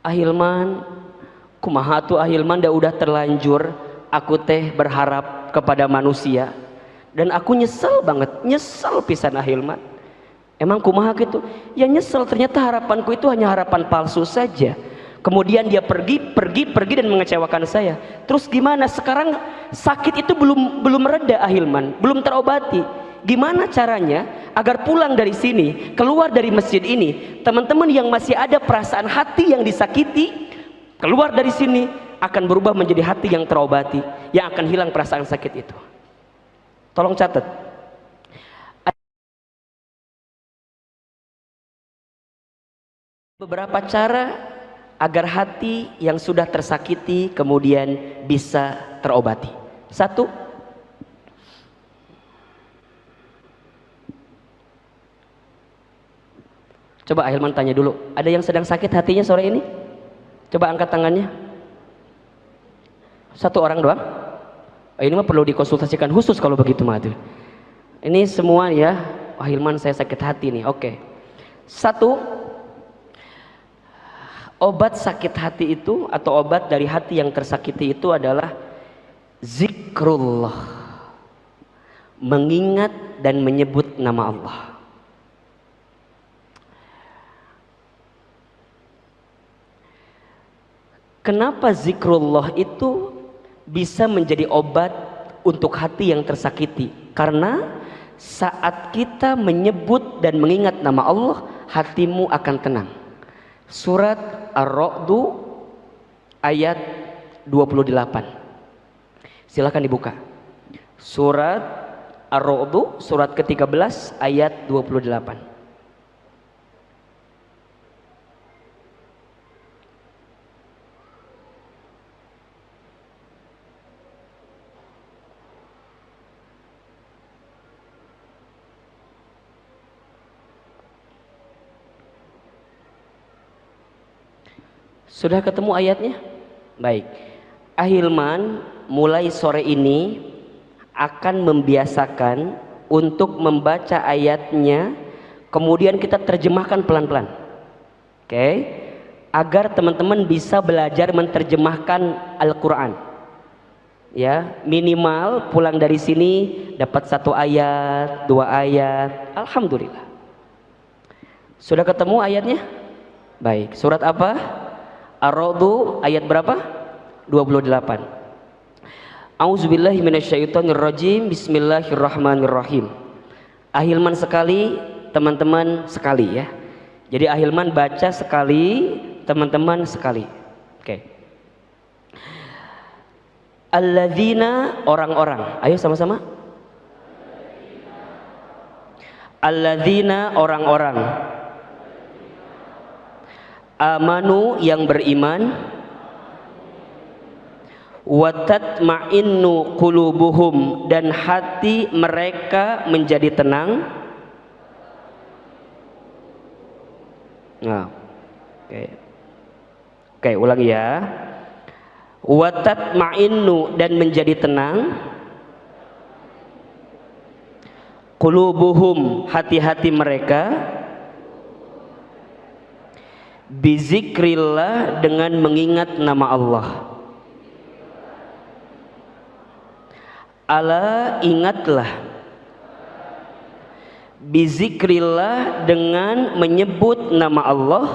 Ahilman, kumaha tuh Ahilman, da udah terlanjur aku teh berharap kepada manusia dan aku nyesel banget, nyesel pisan Ahilman. Emang kumaha gitu? Ya nyesel, ternyata harapanku itu hanya harapan palsu saja. Kemudian dia pergi dan mengecewakan saya. Terus gimana? Sekarang sakit itu belum reda Ahilman, belum terobati. Gimana caranya agar pulang dari sini, keluar dari masjid ini, teman-teman yang masih ada perasaan hati yang disakiti, keluar dari sini akan berubah menjadi hati yang terobati, yang akan hilang perasaan sakit itu. Tolong catat. Beberapa cara agar hati yang sudah tersakiti kemudian bisa terobati. Satu, coba Ahilman tanya dulu, ada yang sedang sakit hatinya sore ini? Coba angkat tangannya. Satu orang doang? Ini mah perlu dikonsultasikan khusus kalau begitu mah. Ini semua ya, Ahilman saya sakit hati nih. Oke. Satu, obat sakit hati itu atau obat dari hati yang tersakiti itu adalah zikrullah, mengingat dan menyebut nama Allah. Kenapa zikrullah itu bisa menjadi obat untuk hati yang tersakiti? Karena saat kita menyebut dan mengingat nama Allah, hatimu akan tenang. Surat Ar-Ra'du ayat 28. Silakan dibuka. Surat Ar-Ra'du surat ke-13 ayat 28. Sudah ketemu ayatnya? Baik. Ahilman mulai sore ini akan membiasakan untuk membaca ayatnya, kemudian kita terjemahkan pelan-pelan. Oke? Agar teman-teman bisa belajar menerjemahkan Al-Quran. Ya, minimal pulang dari sini dapat 1 ayat, 2 ayat. Alhamdulillah. Sudah ketemu ayatnya? Baik. Surat apa? Ar-Ra'du ayat berapa? 28. Auzubillahi minasyaitonirrajim. Bismillahirrahmanirrahim. Ahilman sekali, teman-teman sekali ya. Jadi Ahilman baca sekali, teman-teman sekali. Oke. Alladzina, orang-orang. Ayo sama-sama. Alladzina, orang-orang. Amanu, yang beriman. Wa tatma'innu qulubuhum, dan hati mereka menjadi tenang. Nah, oke, ulangi ya. Wa tatma'innu, dan menjadi tenang. Qulubuhum, hati-hati mereka. Bizikrillah, dengan mengingat nama Allah. Ala, ingatlah. Bizikrillah, dengan menyebut nama Allah.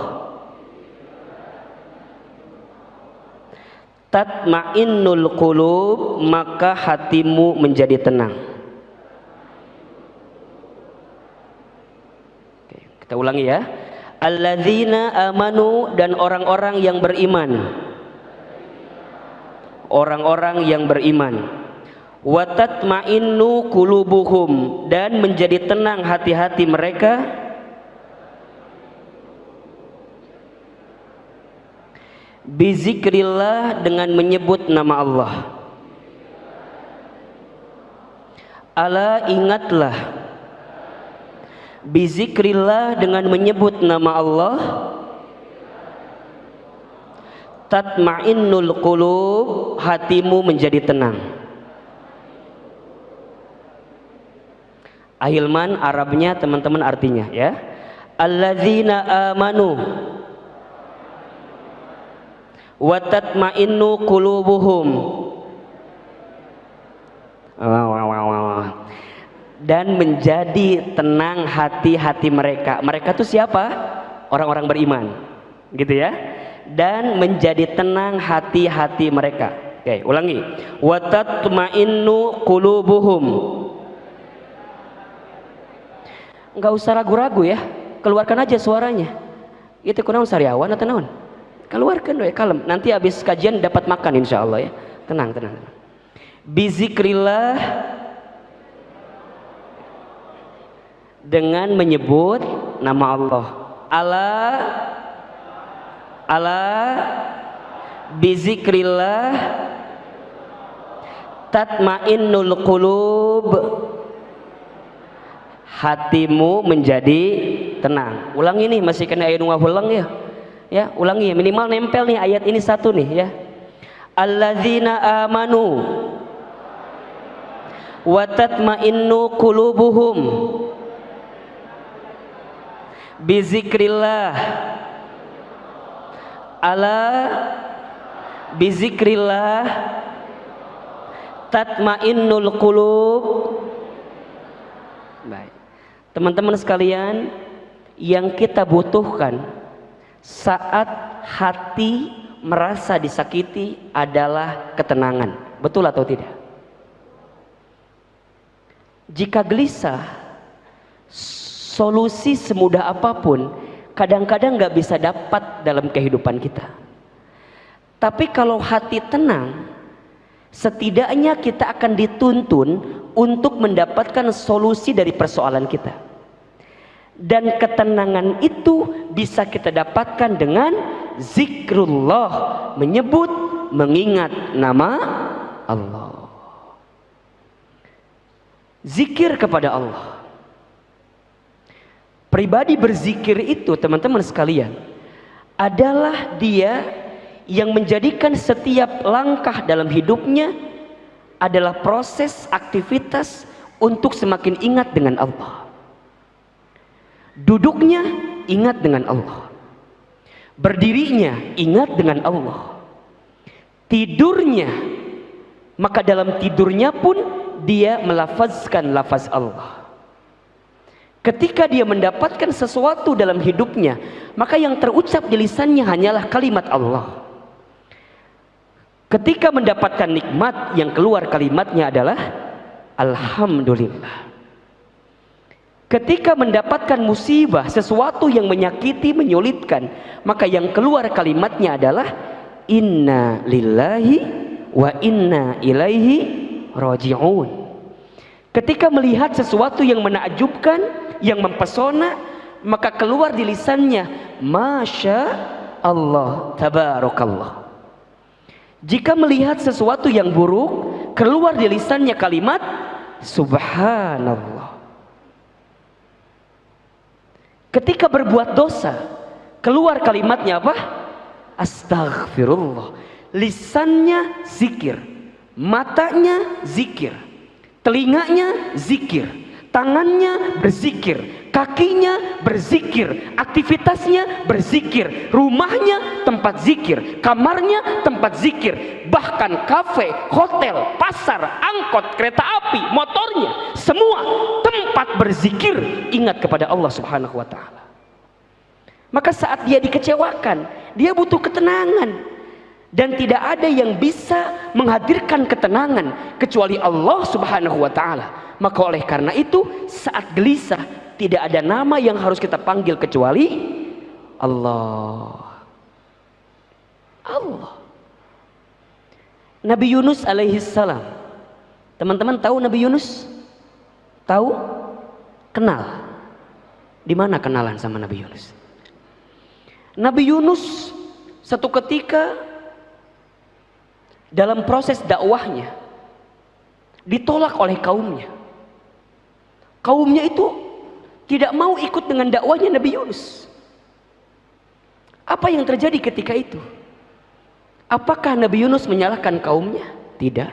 Tatma'innul qulub, maka hatimu menjadi tenang. Oke, kita ulangi ya. Alladzina amanu, dan orang-orang yang beriman. Orang-orang yang beriman. Wa tatma'innu qulubuhum, dan menjadi tenang hati-hati mereka. Bizikrillah, dengan menyebut nama Allah. Ala, ingatlah. Bizikrillah, dengan menyebut nama Allah. Tatma'innul qulub, hatimu menjadi tenang. Ahilman Arabnya teman-teman artinya ya. Alladzina amanu, wa tatma'innu qulubuhum, dan menjadi tenang hati-hati mereka. Mereka itu siapa? Orang-orang beriman, gitu ya. Dan menjadi tenang hati-hati mereka. Oke, ulangi. Wa tatma'innu qulubuhum. Enggak usah ragu-ragu ya, keluarkan aja suaranya. Itu kunaon sariawan atau naon? Keluarkan doa kalem. Nanti habis kajian dapat makan insya Allah ya. Tenang, tenang. Bizikrillah, dengan menyebut nama Allah. Ala bizikrillah tatmainnul qulub, hatimu menjadi tenang. Ulangi nih, masih kena ayat ulang ya. Ya, ulangi minimal nempel nih ayat ini satu nih ya. Alladzina amanu wa tatmainnu qulubuhum bizikrillah, ala bizikrillah tatmainnul qulub. Baik, teman-teman sekalian, yang kita butuhkan saat hati merasa disakiti adalah ketenangan. Betul atau tidak? Jika gelisah, solusi semudah apapun kadang-kadang gak bisa dapat dalam kehidupan kita. Tapi kalau hati tenang, setidaknya kita akan dituntun untuk mendapatkan solusi dari persoalan kita. Dan ketenangan itu bisa kita dapatkan dengan zikrullah, menyebut, mengingat nama Allah. Zikir kepada Allah. Pribadi berzikir itu, teman-teman sekalian, adalah dia yang menjadikan setiap langkah dalam hidupnya adalah proses aktivitas untuk semakin ingat dengan Allah. Duduknya ingat dengan Allah, berdirinya ingat dengan Allah, tidurnya maka dalam tidurnya pun dia melafazkan lafaz Allah. Ketika dia mendapatkan sesuatu dalam hidupnya, maka yang terucap di lisannya hanyalah kalimat Allah. Ketika mendapatkan nikmat, yang keluar kalimatnya adalah alhamdulillah. Ketika mendapatkan musibah, sesuatu yang menyakiti, menyulitkan, maka yang keluar kalimatnya adalah inna lillahi wa inna ilaihi raji'un. Ketika melihat sesuatu yang menakjubkan, yang mempesona, maka keluar di lisannya masya Allah, tabarakallah. Jika melihat sesuatu yang buruk, keluar di lisannya kalimat subhanallah. Ketika berbuat dosa, keluar kalimatnya apa? Astaghfirullah. Lisannya zikir, matanya zikir, telinganya zikir, tangannya berzikir, kakinya berzikir, aktivitasnya berzikir, rumahnya tempat zikir, kamarnya tempat zikir, bahkan kafe, hotel, pasar, angkot, kereta api, motornya, semua tempat berzikir, ingat kepada Allah Subhanahu wa ta'ala. Maka saat dia dikecewakan, dia butuh ketenangan. Dan tidak ada yang bisa menghadirkan ketenangan kecuali Allah Subhanahu wa ta'ala. Maka oleh karena itu, saat gelisah, tidak ada nama yang harus kita panggil kecuali Allah. Allah. Nabi Yunus alaihissalam. Teman-teman tahu Nabi Yunus? Tahu? Kenal? Di mana kenalan sama Nabi Yunus? Nabi Yunus satu ketika dalam proses dakwahnya ditolak oleh kaumnya. Kaumnya itu tidak mau ikut dengan dakwahnya Nabi Yunus. Apa yang terjadi ketika itu? Apakah Nabi Yunus menyalahkan kaumnya? Tidak.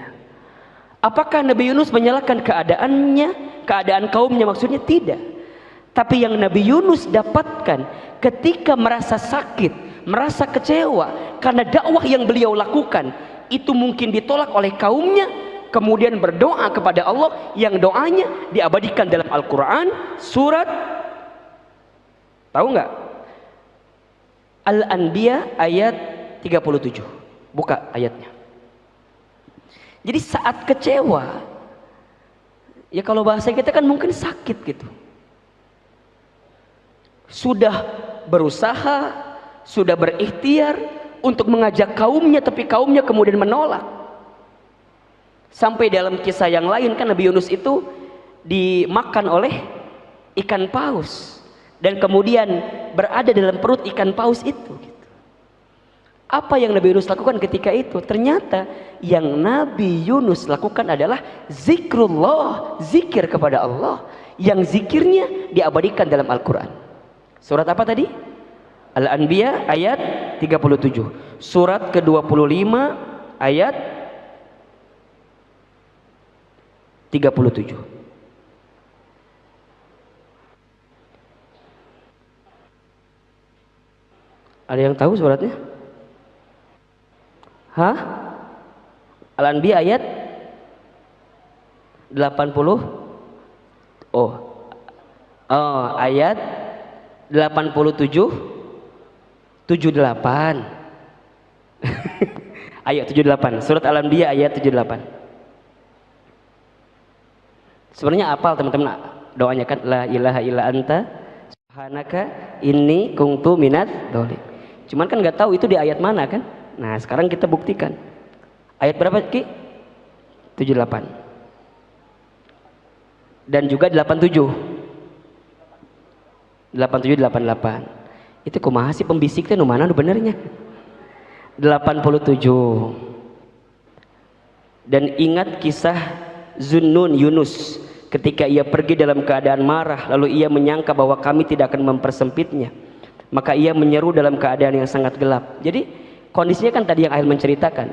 Apakah Nabi Yunus menyalahkan keadaannya, keadaan kaumnya maksudnya? Tidak. Tapi yang Nabi Yunus dapatkan ketika merasa sakit, merasa kecewa karena dakwah yang beliau lakukan itu mungkin ditolak oleh kaumnya, kemudian berdoa kepada Allah yang doanya diabadikan dalam Al-Quran surat, tahu nggak? Al-Anbiya ayat 37. Buka ayatnya. Jadi saat kecewa, ya kalau bahasa kita kan mungkin sakit gitu. Sudah berusaha, sudah berikhtiar untuk mengajak kaumnya, tapi kaumnya kemudian menolak. Sampai dalam kisah yang lain kan Nabi Yunus itu dimakan oleh ikan paus dan kemudian berada dalam perut ikan paus itu. Apa yang Nabi Yunus lakukan ketika itu? Ternyata yang Nabi Yunus lakukan adalah zikrullah, zikir kepada Allah, yang zikirnya diabadikan dalam Al-Quran. Surat apa tadi? Al-Anbiya ayat 37. Surat ke-25 ayat 37. Ada yang tahu suratnya? Hah? Al-Anbiya ayat 80. Oh, ayat 87 78. Ayat 78. Surat Al-Anbiya ayat 78. Sebenarnya apal teman-teman doanya kan, la ilaha illa anta subhanaka inni kuntu minadz dzalimin. Cuman kan nggak tahu itu di ayat mana kan? Nah, sekarang kita buktikan. Ayat berapa, Ki? 78. Dan juga 87. 87 88. Itu kumaha sih pembisik teh nu mana nu benernya? 87. Dan ingat kisah Zunnun Yunus ketika ia pergi dalam keadaan marah, lalu ia menyangka bahwa kami tidak akan mempersempitnya. Maka ia menyeru dalam keadaan yang sangat gelap. Jadi kondisinya kan tadi yang Ahil menceritakan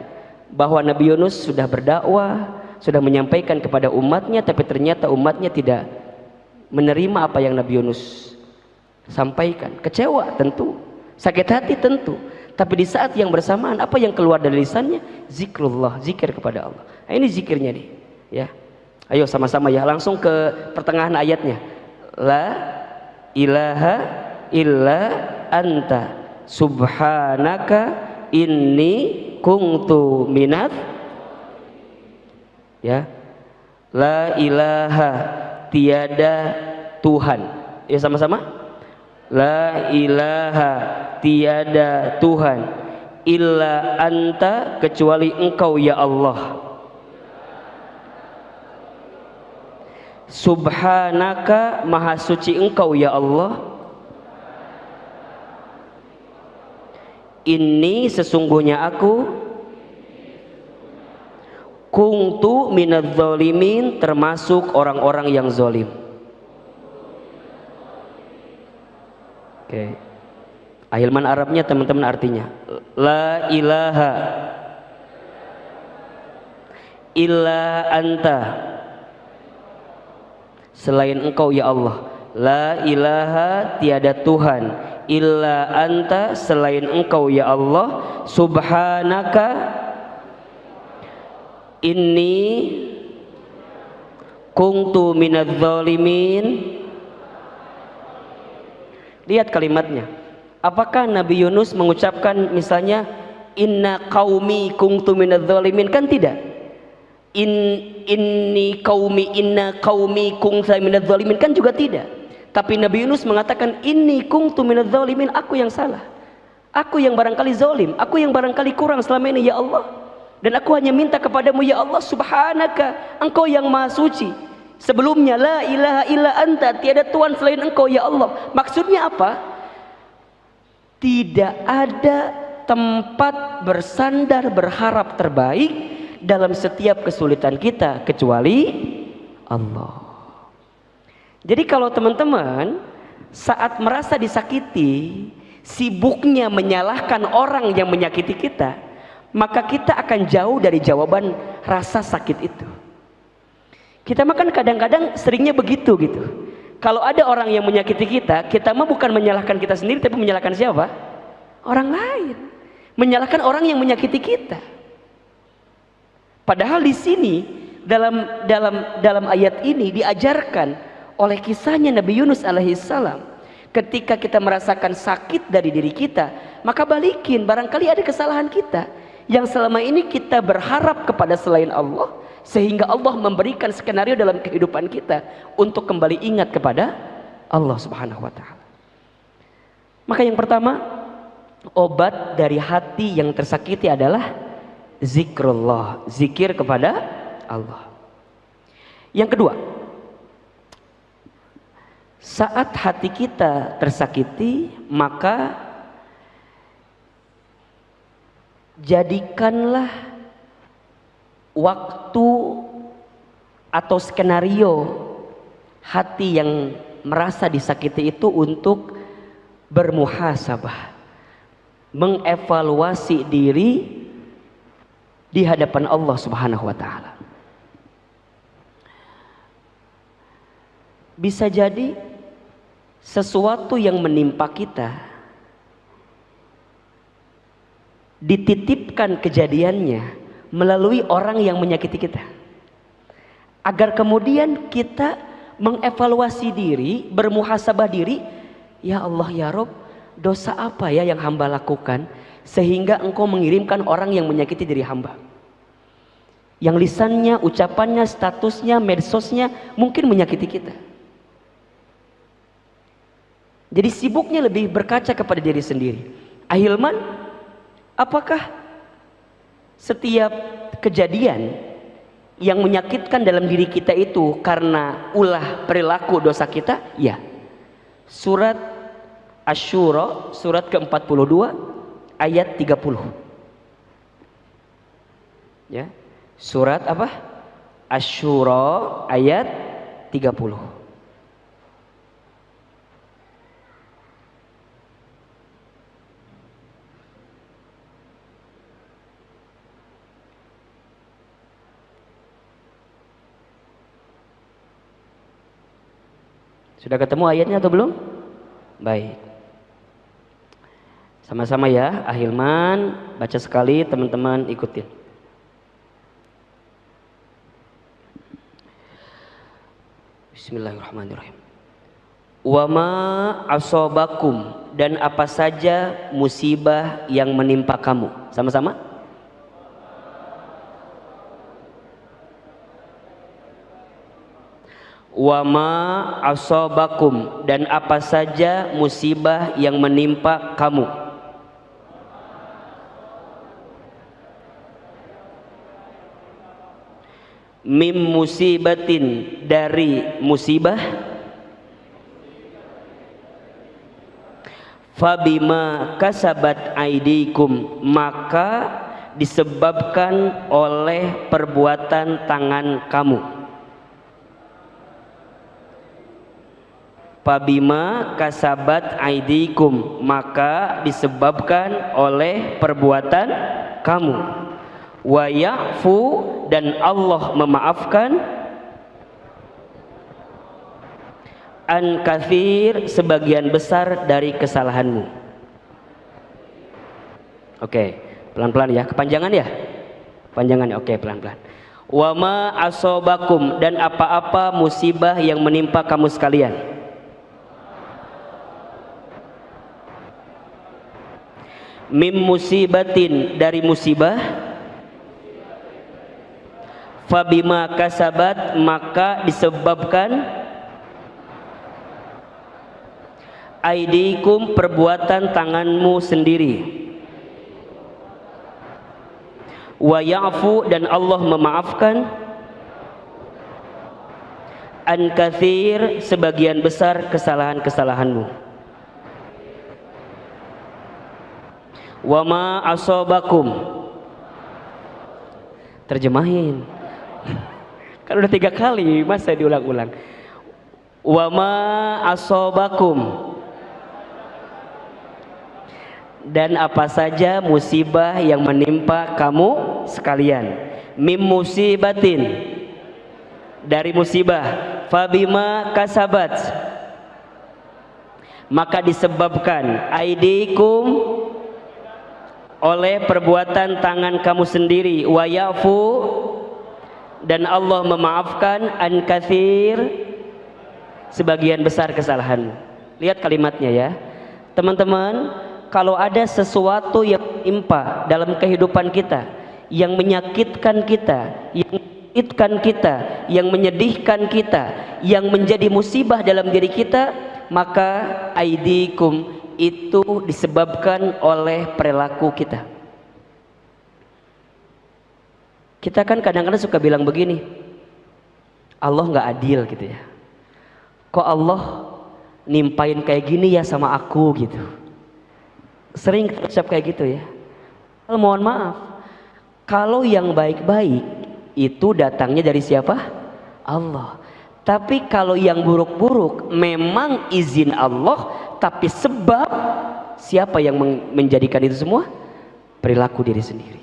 bahwa Nabi Yunus sudah berdakwah, sudah menyampaikan kepada umatnya, tapi ternyata umatnya tidak menerima apa yang Nabi Yunus sampaikan. Kecewa tentu, sakit hati tentu, tapi di saat yang bersamaan apa yang keluar dari lisannya? Zikrullah, zikir kepada Allah. Nah, ini zikirnya nih, ya. Ayo sama-sama ya, langsung ke pertengahan ayatnya. La ilaha illa anta subhanaka inni kuntu minadz, ya. La ilaha, tiada Tuhan. Ya sama-sama. La ilaha, tiada Tuhan illa anta, kecuali engkau ya Allah. Subhanaka, maha suci engkau ya Allah. Inni, sesungguhnya aku, kuntu minadz dzalimin, termasuk orang-orang yang zalim. Oke. Ahilman Arabnya teman-teman artinya la ilaha illa anta, selain engkau ya Allah. La ilaha, tiada Tuhan illa anta, selain engkau ya Allah. Subhanaka, inni kuntu minadz dzalimin. Lihat kalimatnya. Apakah Nabi Yunus mengucapkan misalnya inna qaumi kuntu minadz dzalimin? Kan tidak. Inni qaumi, inna qaumi kuntu minadz dzalimin, kan juga tidak. Tapi Nabi Yunus mengatakan inni kuntu minadz dzalimin, aku yang salah, aku yang barangkali zalim, aku yang barangkali kurang selama ini ya Allah, dan aku hanya minta kepadamu ya Allah. Subhanaka, engkau yang maha suci. Sebelumnya la ilaha illa anta, tiada Tuhan selain engkau ya Allah. Maksudnya apa? Tidak ada tempat bersandar berharap terbaik dalam setiap kesulitan kita kecuali Allah. Jadi kalau teman-teman saat merasa disakiti, sibuknya menyalahkan orang yang menyakiti kita, maka kita akan jauh dari jawaban rasa sakit itu. Kita makan kadang-kadang seringnya begitu gitu. Kalau ada orang yang menyakiti kita, kita mah bukan menyalahkan kita sendiri, tapi menyalahkan siapa? orang lain, menyalahkan orang yang menyakiti kita. Padahal di sini dalam ayat ini diajarkan oleh kisahnya Nabi Yunus alaihissalam, ketika kita merasakan sakit dari diri kita, maka balikin, barangkali ada kesalahan kita yang selama ini kita berharap kepada selain Allah, sehingga Allah memberikan skenario dalam kehidupan kita untuk kembali ingat kepada Allah Subhanahu wa taala. Maka yang pertama, obat dari hati yang tersakiti adalah zikrullah, zikir kepada Allah. Yang kedua, saat hati kita tersakiti, maka jadikanlah waktu atau skenario hati yang merasa disakiti itu untuk bermuhasabah, mengevaluasi diri di hadapan Allah Subhanahu wa taala. Bisa jadi sesuatu yang menimpa kita dititipkan kejadiannya melalui orang yang menyakiti kita, agar kemudian kita mengevaluasi diri, bermuhasabah diri. Ya Allah ya Rob, dosa apa ya yang hamba lakukan sehingga engkau mengirimkan orang yang menyakiti diri hamba, yang lisannya, ucapannya, statusnya, medsosnya mungkin menyakiti kita. Jadi sibuknya lebih berkaca kepada diri sendiri. Ahilman, apakah setiap kejadian yang menyakitkan dalam diri kita itu karena ulah perilaku dosa kita? Ya. Surat Asy-Syura, surat ke-42 ayat 30. Ya. Surat apa? Asy-Syura ayat 30. Sudah ketemu ayatnya atau belum? Baik. Sama-sama ya, Ahilman baca sekali, teman-teman ikutin. Bismillahirrahmanirrahim. Wa ma asobakum, dan apa saja musibah yang menimpa kamu. Sama-sama. Wa ma asobakum, dan apa saja musibah yang menimpa kamu. Mim musibatin, dari musibah. Fabima kasabat aidikum, maka disebabkan oleh perbuatan tangan kamu. Fabima kasabat aidikum, maka disebabkan oleh perbuatan kamu. Wa ya'fu, dan Allah memaafkan, an katsir, sebagian besar dari kesalahanmu. Oke, pelan-pelan ya, kepanjangan ya? Panjangan ya, oke, pelan-pelan. Wa ma asobakum, dan apa-apa musibah yang menimpa kamu sekalian. Mim musibatin, dari musibah. Fabima kasabat, maka disebabkan aidikum, perbuatan tanganmu sendiri. Wa ya'fu, dan Allah memaafkan, an katsir, sebagian besar kesalahan-kesalahanmu. Wa ma asobakum, terjemahin kan udah 3 kali, masa diulang-ulang. Wa ma asobakum, dan apa saja musibah yang menimpa kamu sekalian. Mim musibatin, dari musibah. Fabima kasabat, maka disebabkan. Aidikum, oleh perbuatan tangan kamu sendiri, wa yafu, dan Allah memaafkan an katsir, sebagian besar kesalahan. Lihat kalimatnya ya teman-teman. Kalau ada sesuatu yang menimpa dalam kehidupan kita, yang menyakitkan kita, yang menyedihkan kita, yang menjadi musibah dalam diri kita, maka aidikum itu disebabkan oleh perilaku kita. Kita kan kadang-kadang suka bilang begini, Allah nggak adil gitu ya. Kok Allah nimpain kayak gini ya sama aku gitu. Sering ucap kayak gitu ya. Mohon maaf, kalau yang baik-baik itu datangnya dari siapa? Allah. Tapi kalau yang buruk-buruk memang izin Allah, tapi sebab siapa yang menjadikan itu semua? Perilaku diri sendiri.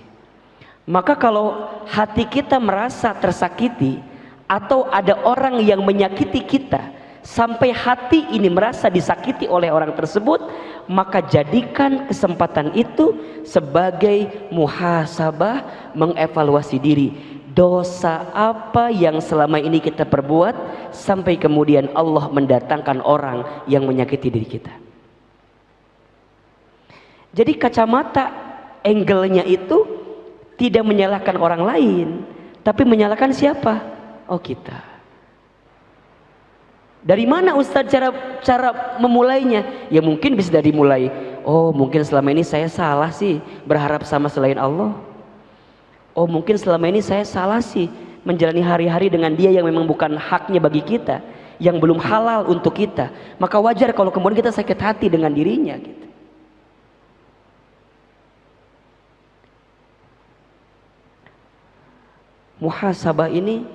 Maka kalau hati kita merasa tersakiti, atau ada orang yang menyakiti kita sampai hati ini merasa disakiti oleh orang tersebut, maka jadikan kesempatan itu sebagai muhasabah, mengevaluasi diri. Dosa apa yang selama ini kita perbuat sampai kemudian Allah mendatangkan orang yang menyakiti diri kita. Jadi kacamata angle-nya itu tidak menyalahkan orang lain, tapi menyalahkan siapa? Oh, kita. Dari mana Ustadz cara memulainya? Ya mungkin bisa dari mulai, oh mungkin selama ini saya salah sih berharap sama selain Allah. Oh mungkin selama ini saya salah sih menjalani hari-hari dengan dia yang memang bukan haknya bagi kita, yang belum halal untuk kita. Maka wajar kalau kemudian kita sakit hati dengan dirinya gitu. Muhasabah ini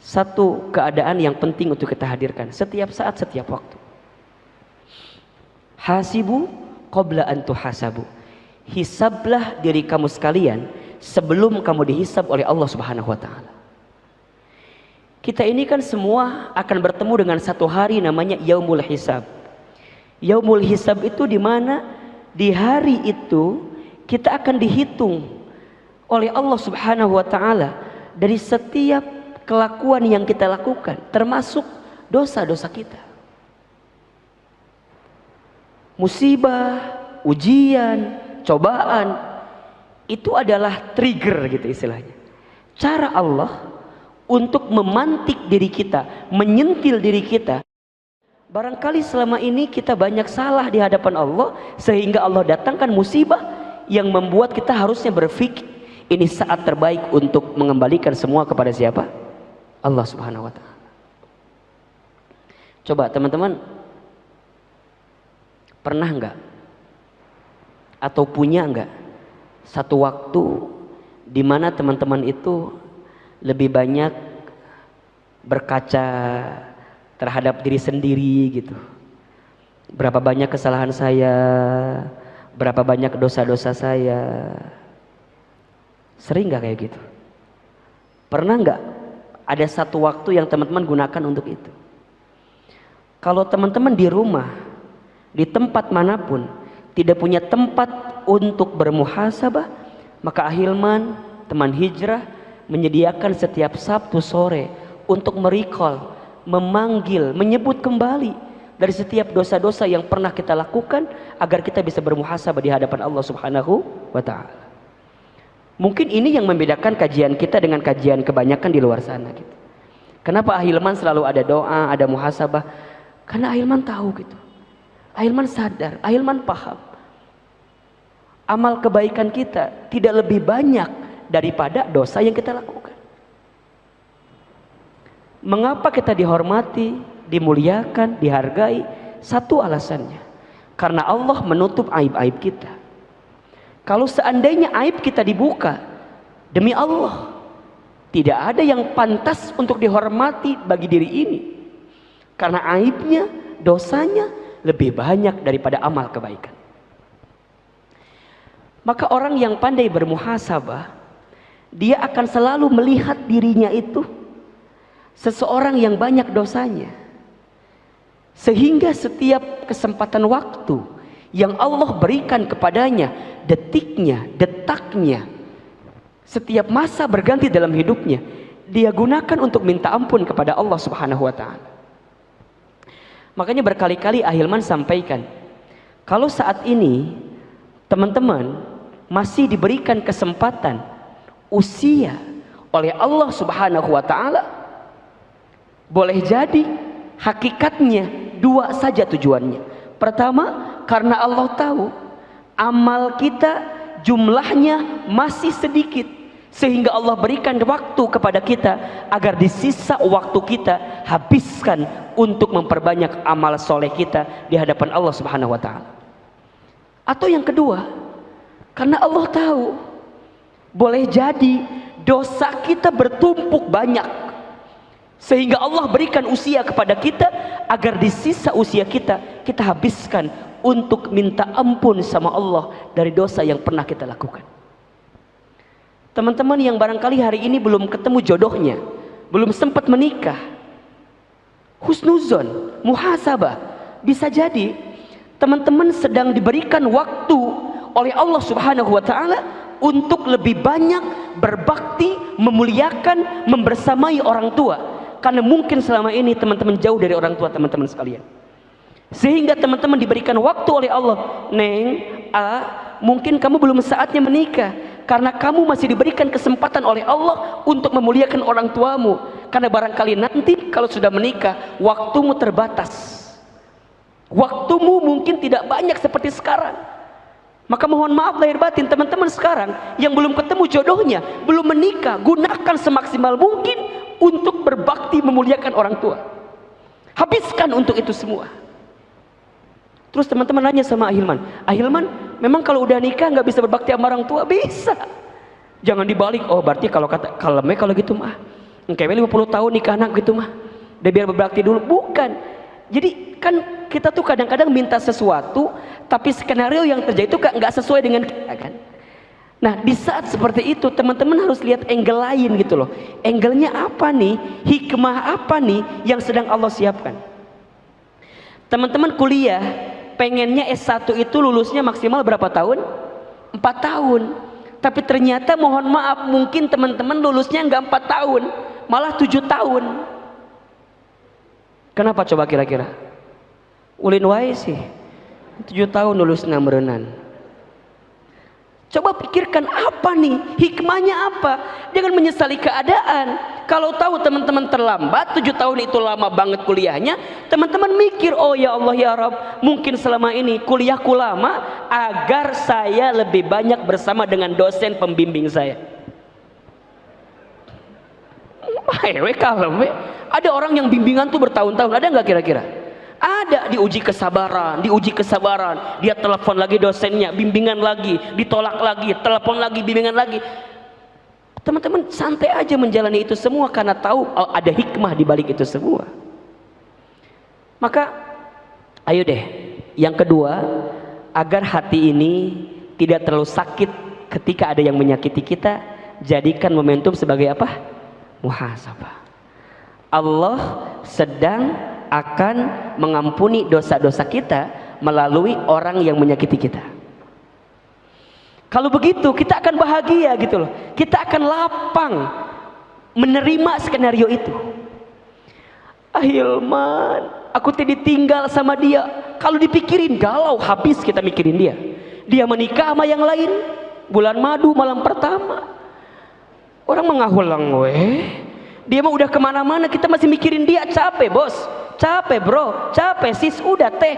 satu keadaan yang penting untuk kita hadirkan setiap saat, setiap waktu. Hasibu qabla an tuhasabu. Hisablah diri kamu sekalian sebelum kamu dihisab oleh Allah Subhanahu wa taala. Kita ini kan semua akan bertemu dengan satu hari namanya yaumul hisab. Yaumul hisab itu di mana di hari itu kita akan dihitung oleh Allah Subhanahu wa taala dari setiap kelakuan yang kita lakukan, termasuk dosa-dosa kita. Musibah, ujian, cobaan itu adalah trigger gitu istilahnya. Cara Allah untuk memantik diri kita, menyentil diri kita. Barangkali selama ini kita banyak salah di hadapan Allah sehingga Allah datangkan musibah yang membuat kita harusnya berpikir ini saat terbaik untuk mengembalikan semua kepada siapa? Allah Subhanahu wa taala. Coba teman-teman pernah enggak atau punya enggak satu waktu di mana teman-teman itu lebih banyak berkaca terhadap diri sendiri gitu. Berapa banyak kesalahan saya, berapa banyak dosa-dosa saya. Sering enggak kayak gitu? Pernah enggak ada satu waktu yang teman-teman gunakan untuk itu? Kalau teman-teman di rumah, di tempat manapun tidak punya tempat untuk bermuhasabah, maka Ahilman, teman hijrah, menyediakan setiap Sabtu sore untuk merecall, memanggil, menyebut kembali dari setiap dosa-dosa yang pernah kita lakukan agar kita bisa bermuhasabah di hadapan Allah Subhanahu wa taala. Mungkin ini yang membedakan kajian kita dengan kajian kebanyakan di luar sana gitu. Kenapa Ahilman selalu ada doa, ada muhasabah? Karena Ahilman tahu gitu. Ahilman sadar, Ahilman paham. Amal kebaikan kita tidak lebih banyak daripada dosa yang kita lakukan. Mengapa kita dihormati, dimuliakan, dihargai? Satu alasannya, karena Allah menutup aib-aib kita. Kalau seandainya aib kita dibuka, demi Allah, tidak ada yang pantas untuk dihormati bagi diri ini. Karena aibnya, dosanya lebih banyak daripada amal kebaikan. Maka orang yang pandai bermuhasabah, dia akan selalu melihat dirinya itu seseorang yang banyak dosanya. Sehingga setiap kesempatan waktu yang Allah berikan kepadanya, detiknya, detaknya, setiap masa berganti dalam hidupnya, dia gunakan untuk minta ampun kepada Allah Subhanahu wa ta'ala. Makanya berkali-kali Ahilman sampaikan, kalau saat ini teman-teman masih diberikan kesempatan usia oleh Allah Subhanahu wa ta'ala, boleh jadi hakikatnya dua saja tujuannya. Pertama, karena Allah tahu amal kita jumlahnya masih sedikit, sehingga Allah berikan waktu kepada kita agar di sisa waktu kita habiskan untuk memperbanyak amal soleh kita di hadapan Allah Subhanahu wa ta'ala. Atau yang kedua, karena Allah tahu boleh jadi dosa kita bertumpuk banyak, sehingga Allah berikan usia kepada kita agar di sisa usia kita habiskan untuk minta ampun sama Allah dari dosa yang pernah kita lakukan. Teman-teman yang barangkali hari ini belum ketemu jodohnya, belum sempat menikah, husnuzon, muhasabah, bisa jadi teman-teman sedang diberikan waktu oleh Allah Subhanahu wa ta'ala untuk lebih banyak berbakti, memuliakan, membersamai orang tua. Karena mungkin selama ini teman-teman jauh dari orang tua teman-teman sekalian, sehingga teman-teman diberikan waktu oleh Allah. Neng, mungkin kamu belum saatnya menikah, karena kamu masih diberikan kesempatan oleh Allah untuk memuliakan orang tuamu. Karena barangkali nanti kalau sudah menikah, waktumu terbatas, waktumu mungkin tidak banyak seperti sekarang. Maka mohon maaf lahir batin teman-teman sekarang yang belum ketemu jodohnya, belum menikah, gunakan semaksimal mungkin untuk berbakti, memuliakan orang tua. Habiskan untuk itu semua. Terus teman-teman nanya sama Ahilman, Ahilman, memang kalau udah nikah nggak bisa berbakti sama orang tua? Bisa. Jangan dibalik, oh berarti kalau kata kalemnya kalau gitu mah, kayaknya 50 tahun nikah anak gitu mah, udah biar berbakti dulu. Bukan. Jadi kan kita tuh kadang-kadang minta sesuatu, tapi skenario yang terjadi itu nggak sesuai dengan kita kan. Nah di saat seperti itu teman-teman harus lihat angle lain gitu loh. Angle-nya apa nih? Hikmah apa nih yang sedang Allah siapkan? Teman-teman kuliah pengennya S1 itu lulusnya maksimal berapa tahun? 4 tahun. Tapi ternyata mohon maaf mungkin teman-teman lulusnya nggak 4 tahun, malah 7 tahun. Kenapa coba kira-kira? Ulin wae sih 7 tahun lulus merenan. Coba pikirkan apa nih hikmahnya apa? Jangan menyesali keadaan. Kalau tahu teman-teman terlambat 7 tahun itu lama banget kuliahnya, teman-teman mikir, oh ya Allah ya Rabb, mungkin selama ini kuliahku lama agar saya lebih banyak bersama dengan dosen pembimbing saya. Ada orang yang bimbingan tuh bertahun-tahun, ada nggak kira-kira? Ada, diuji kesabaran, dia telepon lagi dosennya, bimbingan lagi, ditolak lagi, telepon lagi, bimbingan lagi. Teman-teman santai aja menjalani itu semua karena tahu ada hikmah di balik itu semua. Maka ayo deh, yang kedua, agar hati ini tidak terlalu sakit ketika ada yang menyakiti kita, jadikan momentum sebagai apa? Muhasabah. Allah sedang akan mengampuni dosa-dosa kita melalui orang yang menyakiti kita. Kalau begitu kita akan bahagia gitu loh, kita akan lapang menerima skenario itu. Ahilman, aku tadi tinggal sama dia. Kalau dipikirin galau habis kita mikirin dia. Dia menikah sama yang lain, bulan madu malam pertama. Orang mengahulang dia mah udah kemana-mana, kita masih mikirin dia. Capek bos, capek bro, capek sis, udah teh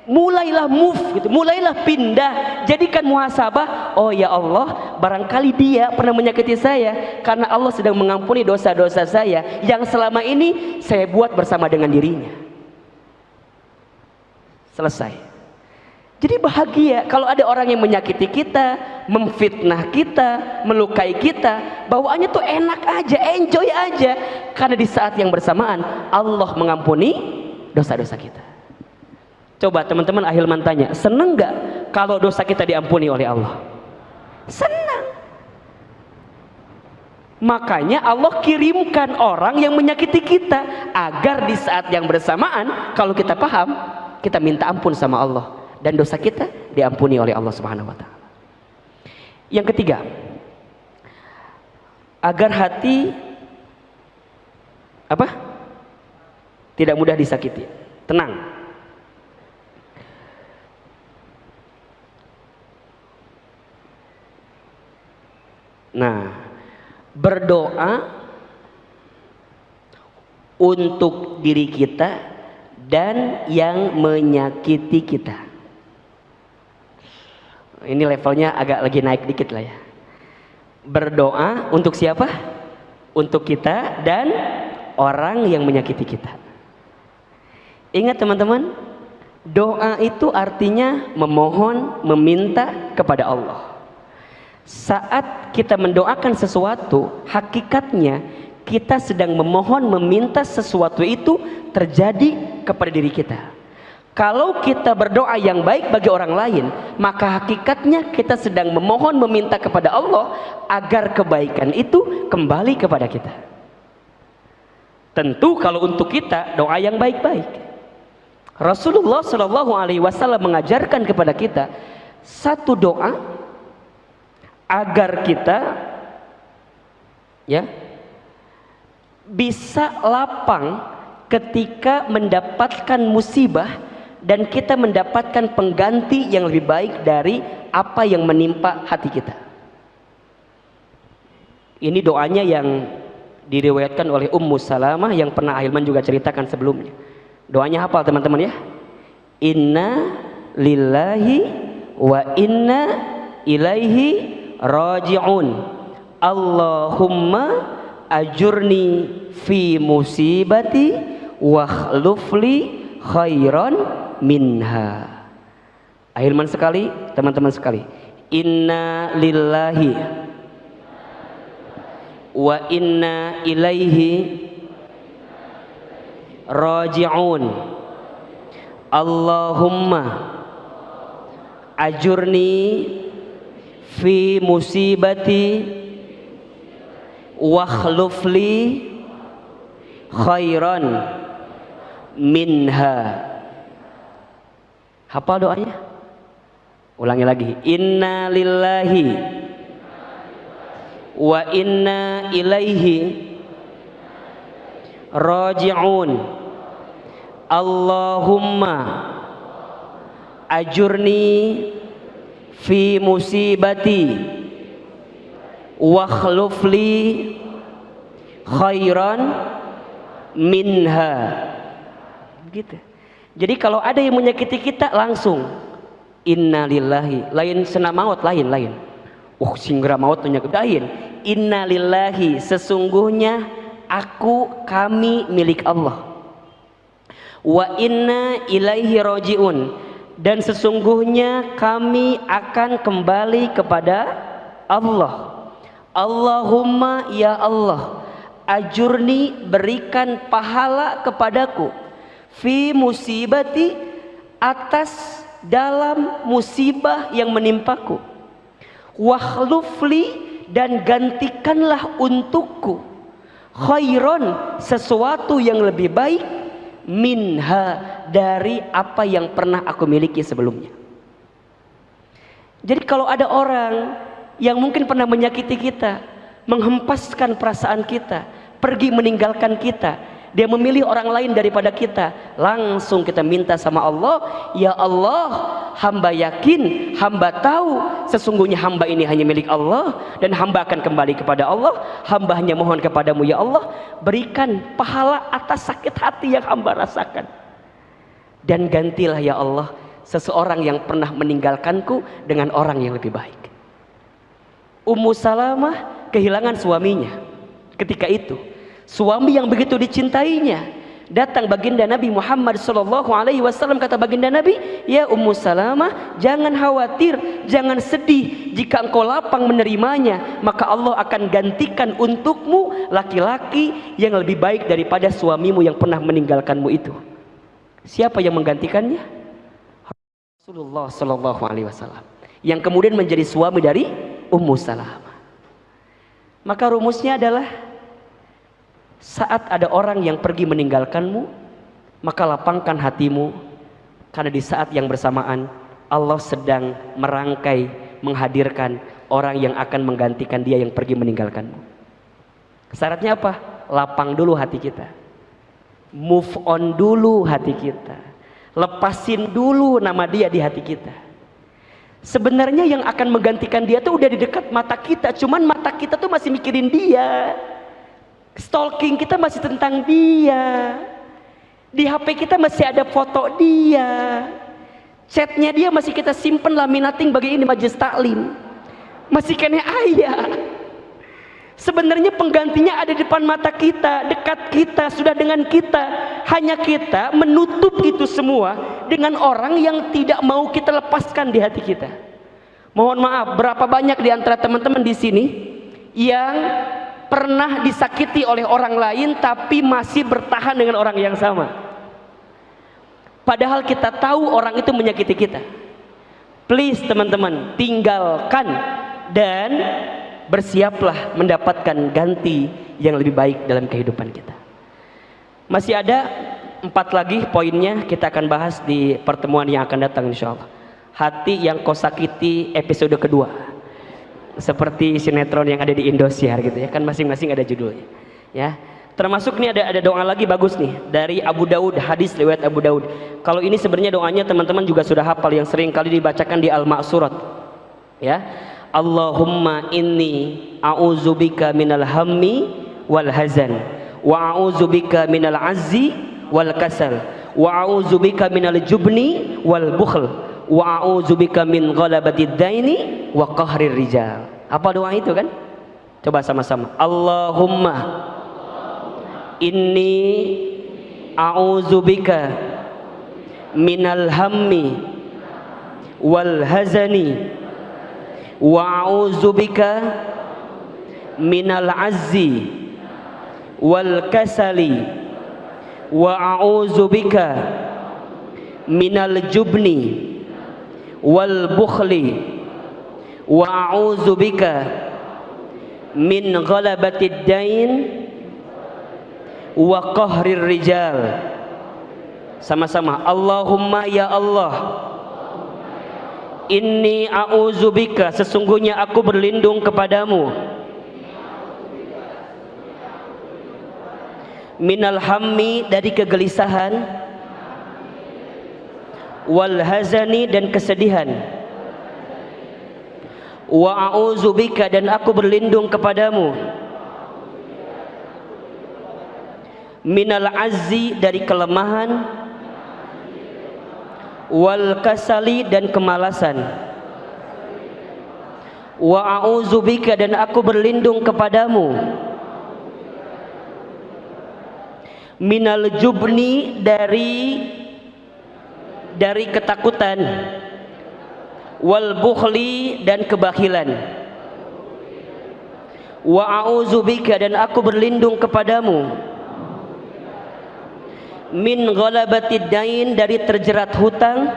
mulailah move gitu, mulailah pindah, jadikan muhasabah. Oh ya Allah, barangkali dia pernah menyakiti saya, karena Allah sedang mengampuni dosa-dosa saya yang selama ini saya buat bersama dengan dirinya. Selesai. Jadi bahagia kalau ada orang yang menyakiti kita, memfitnah kita, melukai kita, bawaannya tuh enak aja, enjoy aja, karena di saat yang bersamaan Allah mengampuni dosa-dosa kita. Coba teman-teman Ahilman tanya, seneng gak kalau dosa kita diampuni oleh Allah? Senang. Makanya Allah kirimkan orang yang menyakiti kita agar di saat yang bersamaan kalau kita paham, kita minta ampun sama Allah. dan dosa kita diampuni oleh Allah Subhanahu wa taala. Yang ketiga, agar hati apa? Tidak mudah disakiti, tenang. Nah, berdoa untuk diri kita dan yang menyakiti kita. Ini levelnya agak lagi naik dikit lah ya. Berdoa untuk siapa? Untuk kita dan orang yang menyakiti kita. Ingat teman-teman, doa itu artinya memohon, meminta kepada Allah. Saat kita mendoakan sesuatu, hakikatnya kita sedang memohon, meminta sesuatu itu terjadi kepada diri kita. Kalau kita berdoa yang baik bagi orang lain, maka hakikatnya kita sedang memohon, meminta kepada Allah agar kebaikan itu kembali kepada kita. Tentu kalau untuk kita, doa yang baik-baik. Rasulullah Shallallahu Alaihi Wasallam mengajarkan kepada kita satu doa agar kita ya bisa lapang ketika mendapatkan musibah dan kita mendapatkan pengganti yang lebih baik dari apa yang menimpa hati kita. Ini doanya yang diriwayatkan oleh Ummu Salamah yang pernah Ahilman juga ceritakan sebelumnya. Doanya hafal teman-teman ya. Inna lillahi wa inna ilaihi raji'un. Allahumma ajurni fi musibati wa khlufli khairan minha. Ahilman sekali, teman-teman sekali. Inna lillahi wa inna ilaihi raji'un. Allahumma ajurni fi musibati wa khlufli khairan minha. Hafal doanya? Ulangi lagi. Inna lillahi wa inna ilaihi raji'un. Allahumma ajurni fi musibati wa khlufli khairan minha. Gitu. Jadi kalau ada yang menyakiti kita langsung innalillahi, lain senam maut, lain. Singgara maut menyakiti. Innalillahi, sesungguhnya kami milik Allah. Wa inna ilaihi raji'un, dan sesungguhnya kami akan kembali kepada Allah. Allahumma ya Allah, ajurni, berikan pahala kepadaku, fi musibati, atas dalam musibah yang menimpaku, wa khlufli, dan gantikanlah untukku, khairon, sesuatu yang lebih baik, minha, dari apa yang pernah aku miliki sebelumnya. Jadi kalau ada orang yang mungkin pernah menyakiti kita, menghempaskan perasaan kita, pergi meninggalkan kita, dia memilih orang lain daripada kita, langsung kita minta sama Allah, ya Allah, hamba yakin, hamba tahu sesungguhnya hamba ini hanya milik Allah dan hamba akan kembali kepada Allah. Hamba hanya mohon kepadamu ya Allah, berikan pahala atas sakit hati yang hamba rasakan, dan gantilah ya Allah seseorang yang pernah meninggalkanku dengan orang yang lebih baik. Ummu Salamah kehilangan suaminya. Ketika itu suami yang begitu dicintainya datang baginda Nabi Muhammad SAW. Kata baginda Nabi, ya Ummu Salamah, jangan khawatir, jangan sedih. Jika engkau lapang menerimanya, maka Allah akan gantikan untukmu laki-laki yang lebih baik daripada suamimu yang pernah meninggalkanmu itu. Siapa yang menggantikannya? Rasulullah SAW, yang kemudian menjadi suami dari Ummu Salamah. Maka rumusnya adalah, saat ada orang yang pergi meninggalkanmu, maka lapangkan hatimu, karena di saat yang bersamaan Allah sedang merangkai, menghadirkan orang yang akan menggantikan dia yang pergi meninggalkanmu. Syaratnya apa? Lapang dulu hati kita, move on dulu hati kita, lepasin dulu nama dia di hati kita. Sebenarnya yang akan menggantikan dia tuh udah di dekat mata kita, cuman mata kita tuh masih mikirin dia. Stalking kita masih tentang dia, di HP kita masih ada foto dia, chatnya dia masih kita simpen laminating bagi ini majelis taklim, masih kene ayah. Sebenarnya penggantinya ada di depan mata kita, dekat kita, sudah dengan kita. Hanya kita menutup itu semua dengan orang yang tidak mau kita lepaskan di hati kita. Mohon maaf, berapa banyak di antara teman-teman di sini yang pernah disakiti oleh orang lain tapi masih bertahan dengan orang yang sama, padahal kita tahu orang itu menyakiti kita. Please teman-teman, tinggalkan dan bersiaplah mendapatkan ganti yang lebih baik dalam kehidupan kita. Masih ada 4 lagi poinnya, kita akan bahas di pertemuan yang akan datang insyaallah. Hati yang kau sakiti episode kedua, seperti sinetron yang ada di Indosiar gitu ya, kan masing-masing ada judulnya ya. Termasuk nih ada doa lagi bagus nih dari Abu Daud, hadis riwayat Abu Daud. Kalau ini sebenarnya doanya teman-teman juga sudah hafal, yang sering kali dibacakan di Al-Ma'surat ya. Allahumma inni a'udzubika minal hammi wal hazan wa a'udzubika minal azzi wal kasal wa a'udzubika minal jubni wal bukhl wa a'udzubika min ghalabatid daini wa qahrir rijal. Apa doa itu kan? Coba sama-sama. Allahumma inni a'udzubika minal hammi wal hazani wa a'udzubika minal azzi wal kasali wa a'udzubika minal jubni wal bukhli wa a'udzubika min ghalabatid dain wa qahrir rijal. Sama-sama. Allahumma ya Allah, inni a'udzubika, sesungguhnya aku berlindung kepadamu, minal hammi, dari kegelisahan, wal hazani, dan kesedihan, wa a'udzubika, dan aku berlindung kepadamu, minal azzi, dari kelemahan, wal kasali, dan kemalasan, wa a'udzubika, dan aku berlindung kepadamu, minal jubni, dari ketakutan, wal bukhli, dan kebakilan, wa a'udzubika, dan aku berlindung kepadamu, min ghalabatid dain, dari terjerat hutang,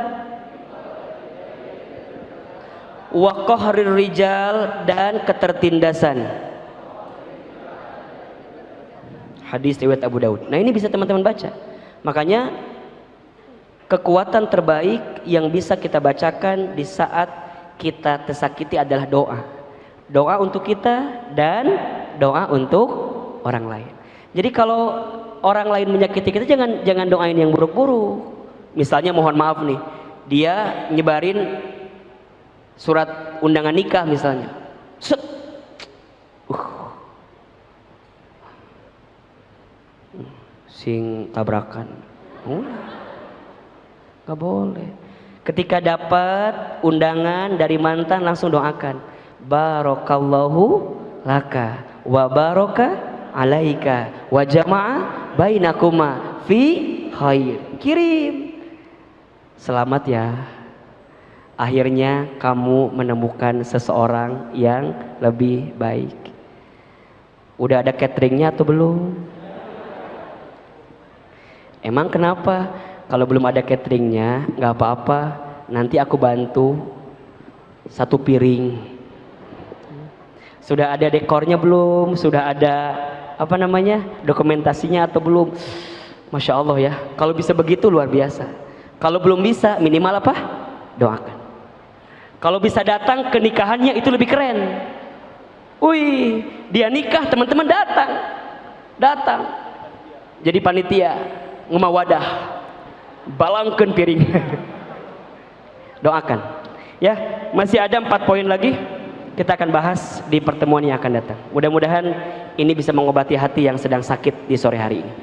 wa qahrir rijal, dan ketertindasan. Hadis riwayat Abu Daud. Nah, ini bisa teman-teman baca. Makanya kekuatan terbaik yang bisa kita bacakan di saat kita tersakiti adalah doa. Doa untuk kita dan doa untuk orang lain. Jadi kalau orang lain menyakiti kita, jangan doain yang buruk-buruk. Misalnya mohon maaf nih, dia nyebarin surat undangan nikah misalnya, set, sing tabrakan, nggak boleh. Ketika dapat undangan dari mantan, langsung doakan, barakallahu laka wa baraka alaika wa jama'a bainakuma fi khair. Kirim, selamat ya, akhirnya kamu menemukan seseorang yang lebih baik. Udah ada cateringnya atau belum? Emang kenapa? Kalau belum ada cateringnya nggak apa-apa, nanti aku bantu 1 piring. Sudah ada dekornya belum? Sudah ada dokumentasinya atau belum? Masya Allah ya, kalau bisa begitu luar biasa. Kalau belum bisa, minimal apa? Doakan. Kalau bisa datang ke nikahannya itu lebih keren. Wih, dia nikah, teman-teman datang jadi panitia ngemawadah, balangkeun piring. Doakan ya. Masih ada 4 poin lagi, kita akan bahas di pertemuan yang akan datang. Mudah-mudahan ini bisa mengobati hati yang sedang sakit di sore hari ini.